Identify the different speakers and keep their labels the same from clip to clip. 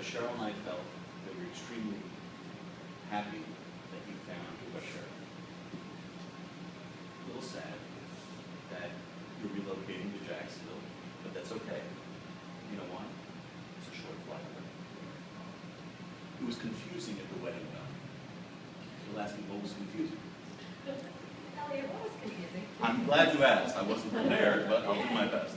Speaker 1: because Cheryl and I felt that we were extremely happy that you found Cheryl. A little sad that you're relocating to Jacksonville, but that's okay. You know why? It's a short flight. It was confusing at the wedding, though. You'll ask me what was confusing.
Speaker 2: Elliot, what was confusing?
Speaker 1: I'm glad you asked. I wasn't prepared, but I'll do my best.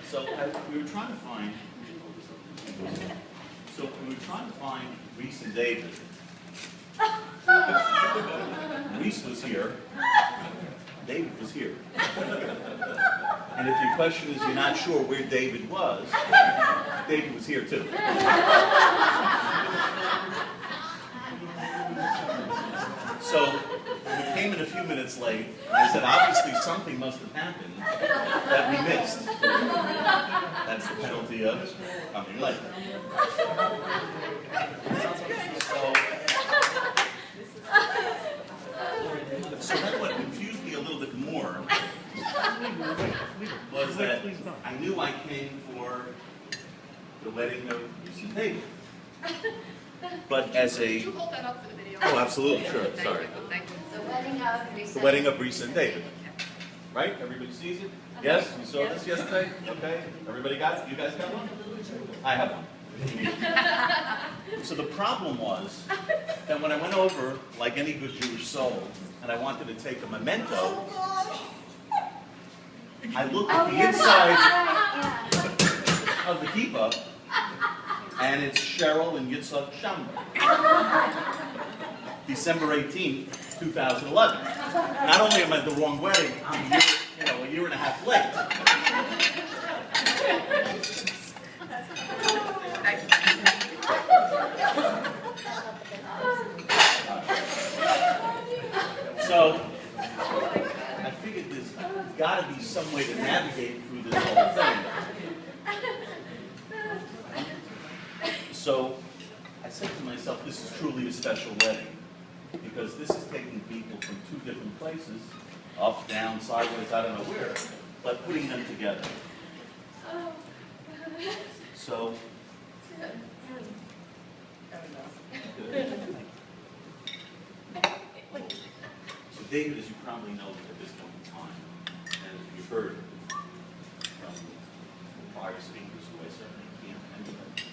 Speaker 1: So we were trying to find. So we were trying to find Reese and David. Reese was here. David was here. And if your question is you're not sure where David was here too. So we came in a few minutes late, and I said, obviously something must have happened that we missed. That's the penalty of coming late. So then what confused me a little bit more was that I knew I came for the wedding of Reese and David. But as a...
Speaker 3: Could you hold that up for the video?
Speaker 1: Oh, absolutely, sure, sorry.
Speaker 3: Thank you.
Speaker 1: The wedding of Reese and David. Right? Everybody sees it? Yes? You saw this yesterday? Okay. Everybody got it? You guys got one? I have one. So the problem was that when I went over, like any good Jewish soul, and I wanted to take a memento, I looked at the inside of the kippah, and it's Cheryl and Yitzhak Shamber. December 18th, 2011. Not only am I at the wrong wedding, I'm a year and a half late. So I figured there's got to be some way to navigate through this whole thing. So I said to myself, this is truly a special wedding, because this is taking people from two different places, up, down, sideways, I don't know where, but putting them together. So, so David, as you probably know at this point in time, and you've heard from prior speakers who I certainly can't emulate,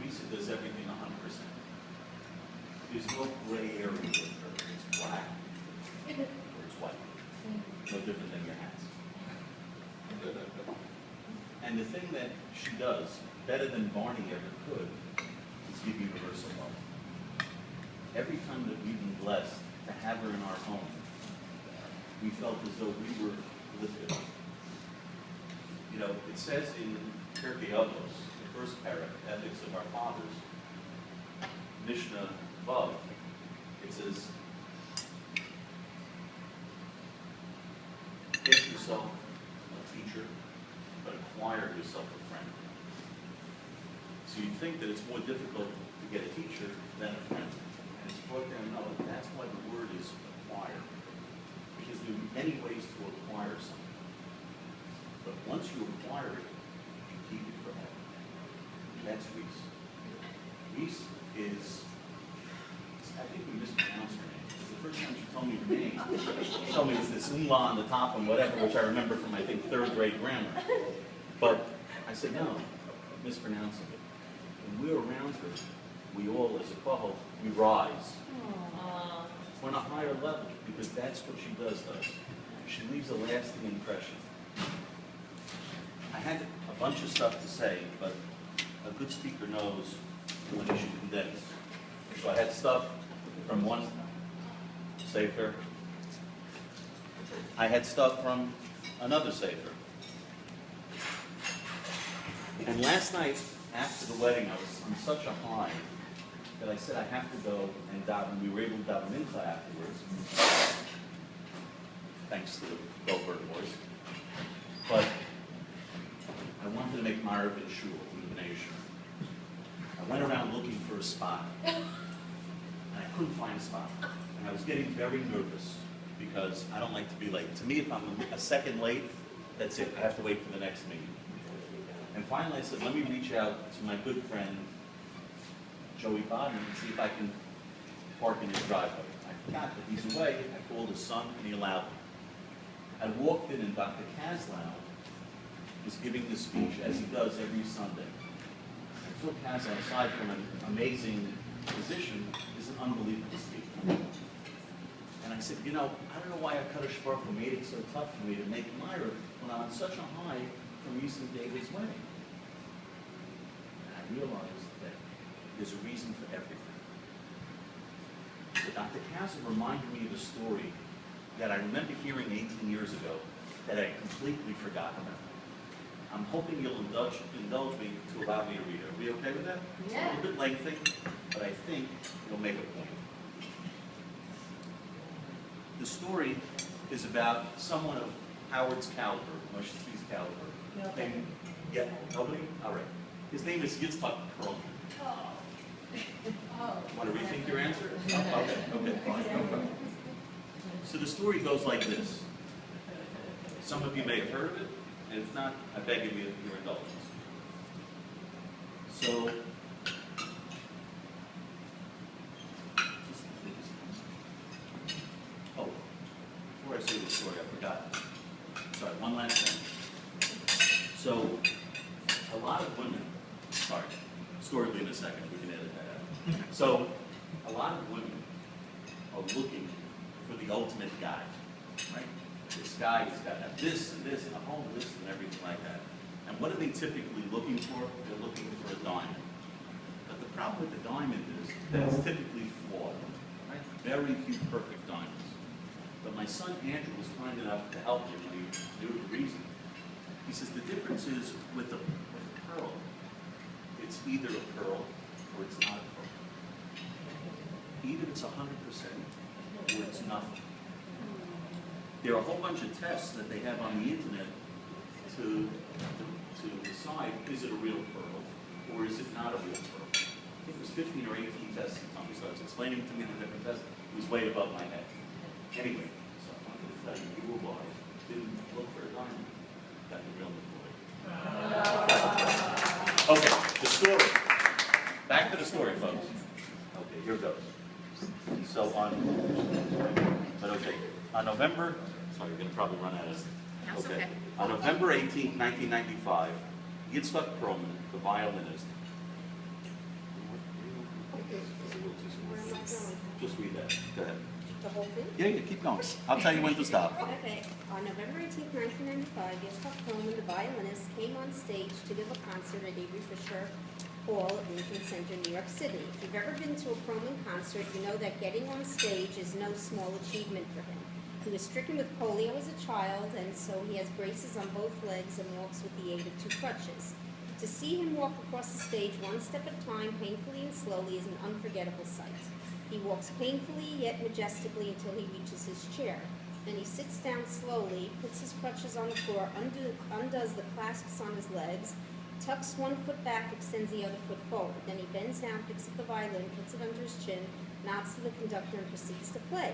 Speaker 1: Lisa does everything 100%. There's no gray area with her. It's black or it's white. No different than your hats. And the thing that she does better than Barney ever could is give universal love. Every time that we've been blessed to have her in our home, we felt as though we were lifted up. You know, it says in Pirkei Avos, the first parak, Ethics of Our Fathers, Mishnah Vav, it says, get yourself a teacher, but acquire yourself a friend. So you think that it's more difficult to get a teacher than a friend. And it's brought down, no, that's why the word is acquire. Because there are many ways to acquire something. But once you acquire it, you keep it forever. That's Reese. Reese is, I think we mispronounced her name. It's the first time she told me her name. She told me it's this umlaut on the top and whatever, which I remember from, I think, 3rd grade grammar. But I said, no, mispronouncing it. When we're around her, we all, as a couple, we rise. We're on a higher level, because that's what she does to us. She leaves a lasting impression. I had a bunch of stuff to say, but a good speaker knows when he should condense. So I had stuff from one sefer. I had stuff from another sefer. And last night, after the wedding, I was on such a high that I said I have to go and daven. We were able to daven mincha afterwards, thanks to the Goldberg boys. But I wanted to make Marav in shul, illumination. I went around looking for a spot, and I couldn't find a spot. And I was getting very nervous, because I don't like to be late. To me, if I'm a second late, that's it. I have to wait for the next meeting. And finally I said, let me reach out to my good friend, Joey Bodman, and see if I can park in his driveway. I forgot that he's away. I called his son and he allowed me. I walked in and Dr. Kaslow was giving the speech as he does every Sunday. And Phil Kaslow, aside from an amazing physician, is an unbelievable speaker. And I said, you know, I don't know why Akadosh Baruch Hu made it so tough for me to make Myra when I'm on such a high from recent David's wedding. And I realized that there's a reason for everything. So Dr. Kaslow reminded me of a story that I remember hearing 18 years ago that I had completely forgotten about. I'm hoping you'll indulge me to allow me to read it. Are we okay with that?
Speaker 2: Yeah.
Speaker 1: It's a little bit lengthy, but I think it'll make a point. The story is about someone of Howard's caliber, Moshe Tzvi's caliber.
Speaker 2: No.
Speaker 1: Named, yeah, nobody? All right. His name is Yitzhak Perlman.
Speaker 2: Oh. Oh.
Speaker 1: Want to rethink your answer? Oh, okay, fine, no problem. So the story goes like this. Some of you may have heard of it, and if not, I beg of you your indulgence. So, oh, before I say the story, I forgot. Sorry, one last thing. So, a lot of women, sorry, story will be in a second, we can edit that out. So, a lot of women are looking for the ultimate guy, right? This guy has got to have this and this and a whole list and everything like that. And what are they typically looking for? They're looking for a diamond. But the problem with the diamond is that it's typically flawed, right? Very few perfect diamonds. But my son Andrew was kind enough to help me when he knew the reason. He says the difference is with a pearl, it's either a pearl or it's not a pearl. Either it's 100% or it's nothing. There are a whole bunch of tests that they have on the internet to decide, is it a real pearl or is it not a real pearl? I think it was 15 or 18 tests he told me, so it's explaining to me the different tests. It was way above my head. Anyway, so I wanted to tell you, you were wise. Didn't look for a diamond. Got the real McCoy. Okay, the story. Back to the story, folks. Okay, here goes. So on November, sorry, you're going to probably run out of
Speaker 2: That's okay.
Speaker 1: On November 18, 1995, Yitzhak Perlman, the violinist, just read that. Go ahead.
Speaker 3: The whole thing?
Speaker 1: Yeah, keep going. I'll tell you when to stop.
Speaker 3: Okay. On November 18, 1995, Yitzhak Perlman, the violinist, came on stage to give a concert at Avery Fisher Hall at Lincoln Center, New York City. If you've ever been to a Perlman concert, you know that getting on stage is no small achievement for him. He was stricken with polio as a child, and so he has braces on both legs and walks with the aid of 2 crutches. To see him walk across the stage one step at a time, painfully and slowly, is an unforgettable sight. He walks painfully yet majestically until he reaches his chair. Then he sits down slowly, puts his crutches on the floor, undoes the clasps on his legs, tucks one foot back, extends the other foot forward. Then he bends down, picks up the violin, puts it under his chin, nods to the conductor, and proceeds to play.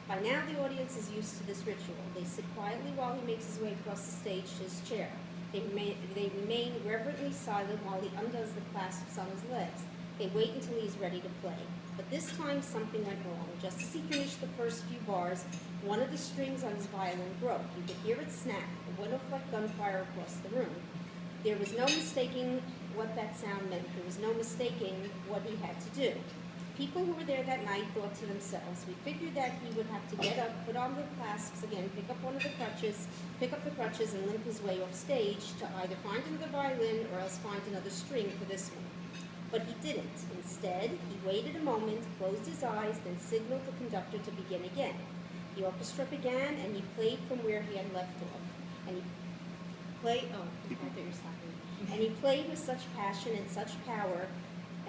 Speaker 3: By now, the audience is used to this ritual. They sit quietly while he makes his way across the stage to his chair. They remain reverently silent while he undoes the clasps on his legs. They wait until he is ready to play. But this time, something went wrong. Just as he finished the first few bars, one of the strings on his violin broke. You could hear it snap. It went off like gunfire across the room. There was no mistaking what that sound meant. There was no mistaking what he had to do. People who were there that night thought to themselves, we figured that he would have to get up, put on the clasps again, pick up the crutches, and limp his way off stage to either find another violin or else find another string for this one. But he didn't. Instead, he waited a moment, closed his eyes, then signaled the conductor to begin again. The orchestra began, and he played from where he had left off. And he played, and he played with such passion and such power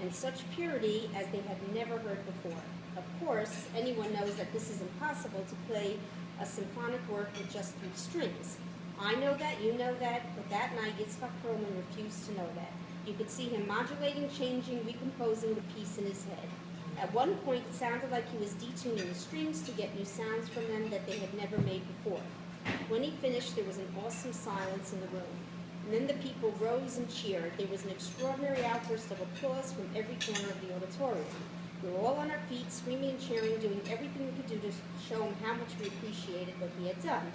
Speaker 3: and such purity as they had never heard before. Of course, anyone knows that this is impossible to play a symphonic work with just 3 strings. I know that, you know that, but that night Yitzhak Perlman refused to know that. You could see him modulating, changing, recomposing the piece in his head. At one point, it sounded like he was detuning the strings to get new sounds from them that they had never made before. When he finished, there was an awesome silence in the room. And then the people rose and cheered. There was an extraordinary outburst of applause from every corner of the auditorium. We were all on our feet, screaming and cheering, doing everything we could do to show him how much we appreciated what he had done.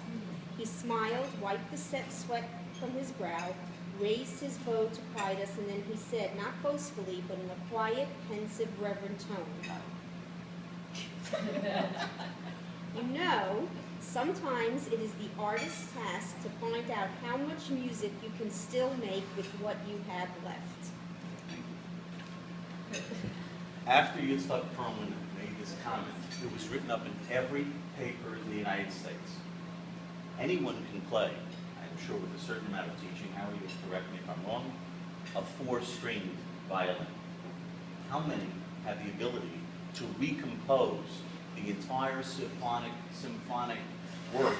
Speaker 3: He smiled, wiped the sweat from his brow, raised his bow to pride us, and then he said, not boastfully, but in a quiet, pensive, reverent tone, "You know, sometimes it is the artist's task to find out how much music you can still make with what you have left."
Speaker 1: After Yitzhak Perlman made this comment, it was written up in every paper in the United States. Anyone can play, I'm sure with a certain amount of teaching, Howie, you'll correct me if I'm wrong, a 4-stringed violin. How many have the ability to recompose the entire symphonic work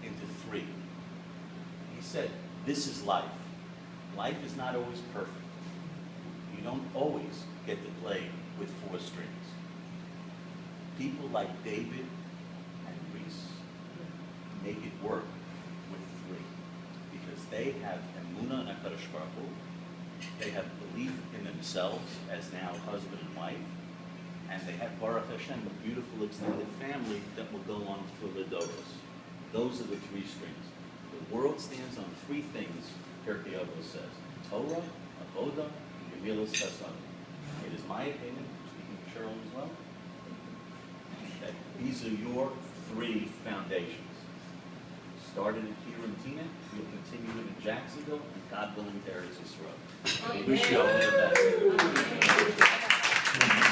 Speaker 1: into 3? He said, this is life. Life is not always perfect. You don't always get to play with 4 strings. People like David and Reese make it work with 3 because they have emunah in HaKadosh Baruch Hu. They have belief in themselves as now husband and wife, and they have Baruch Hashem, a beautiful extended family that will go on for the doros. Those are the 3 strings. The world stands on 3 things, Pirkei Avos says: Torah, Avoda, and Gemilas Chesed. It is my opinion, speaking for Cheryl as well, that these are your 3 foundations. Started it here in Tina, you'll continue it in Jacksonville, and God willing, there is Yisrael. We wish you all the best.